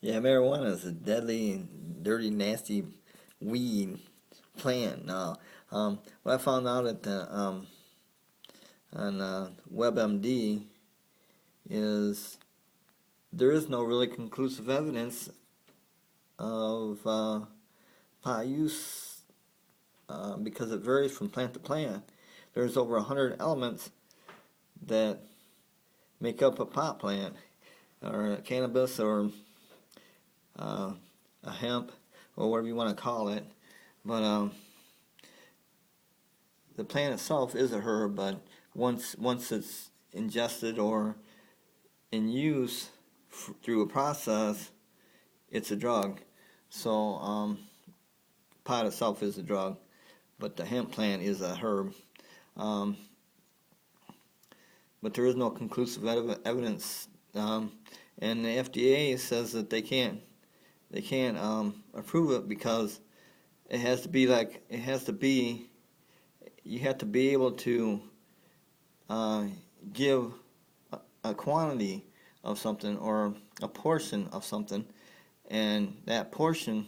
Yeah, marijuana is a deadly, dirty, nasty weed plant. Now, what I found out at the on WebMD is there is no really conclusive evidence of pot use because it varies from plant to plant. There's over 100 elements that make up a pot plant, or cannabis, or a hemp, or whatever you want to call it. But the plant itself is a herb, but once it's ingested or in use through a process, it's a drug. So pot itself is a drug, but the hemp plant is a herb. Um, but there is no conclusive evidence, and the FDA says that they can't approve it because it has to be you have to be able to give a quantity of something or a portion of something, and that portion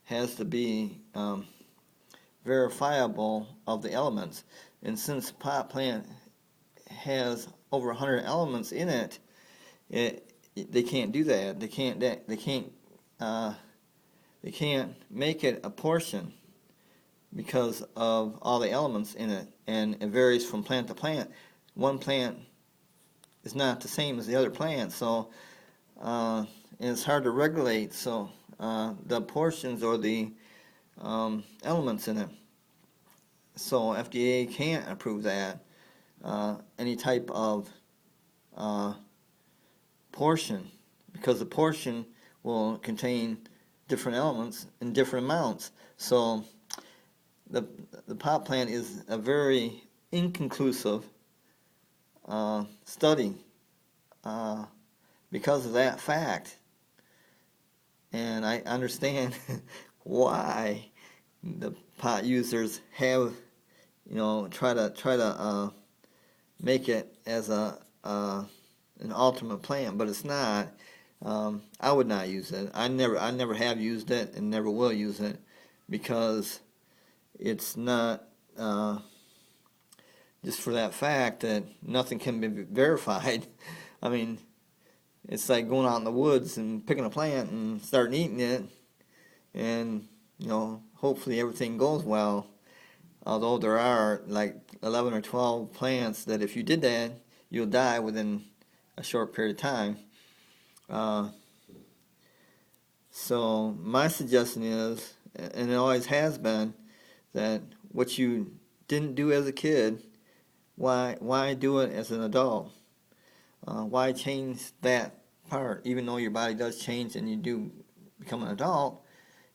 has to be verifiable of the elements. And since pot plant has over 100 elements in it, they can't do that. They can't make it a portion because of all the elements in it, and it varies from plant to plant. One plant is not the same as the other plant, so and it's hard to regulate. So the portions or the elements in it. So FDA can't approve that any type of portion, because the portion will contain different elements in different amounts. So the pot plant is a very inconclusive study because of that fact, and I understand why the pot users have try to make it as an ultimate plant, but it's not. I would not use it. I never have used it and never will use it because it's not just for that fact that nothing can be verified. I mean, it's like going out in the woods and picking a plant and starting eating it, and hopefully everything goes well. Although there are like 11 or 12 plants that if you did that, you'll die within a short period of time. So my suggestion is, and it always has been, that what you didn't do as a kid, why do it as an adult? Why change that part? Even though your body does change and you do become an adult,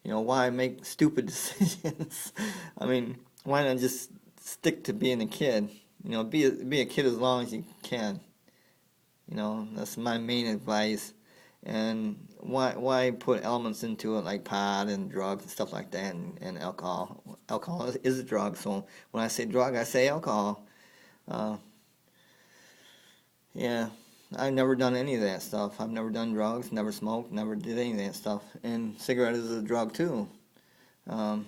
why make stupid decisions? I mean, why not just stick to being a kid? Be a kid as long as you can. That's my main advice. And why put elements into it like pot and drugs and stuff like that, and alcohol? Alcohol is a drug, so when I say drug, I say alcohol. Yeah, I've never done any of that stuff. I've never done drugs, never smoked, never did any of that stuff. And cigarette is a drug too. Um,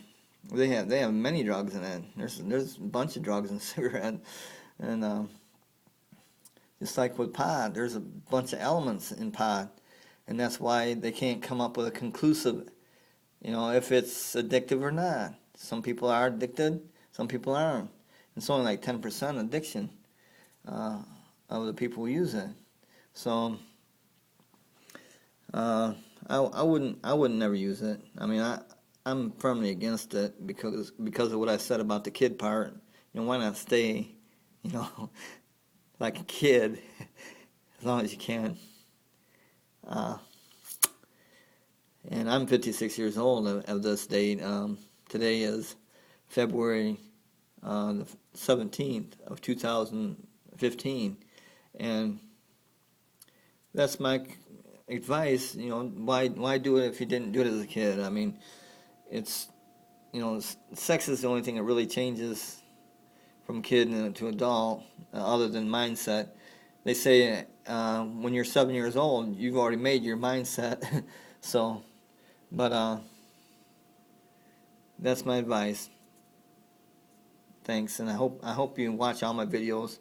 they have many drugs in it. There's a bunch of drugs in cigarette, and just like with pot, there's a bunch of elements in pot, and that's why they can't come up with a conclusive, if it's addictive or not. Some people are addicted, some people aren't. It's only like 10% addiction of the people who use it. So I wouldn't never use it. I mean, I'm firmly against it because of what I said about the kid part. Why not stay, you know, like a kid as long as you can. Uh, and I'm 56 years old of this date. Today is February the 17th of 2015, and that's my advice. Why do it if you didn't do it as a kid? I mean, it's sex is the only thing that really changes from kid to adult, other than mindset. they say when you're 7 years old, you've already made your mindset. So, but that's my advice. Thanks, and I hope you watch all my videos.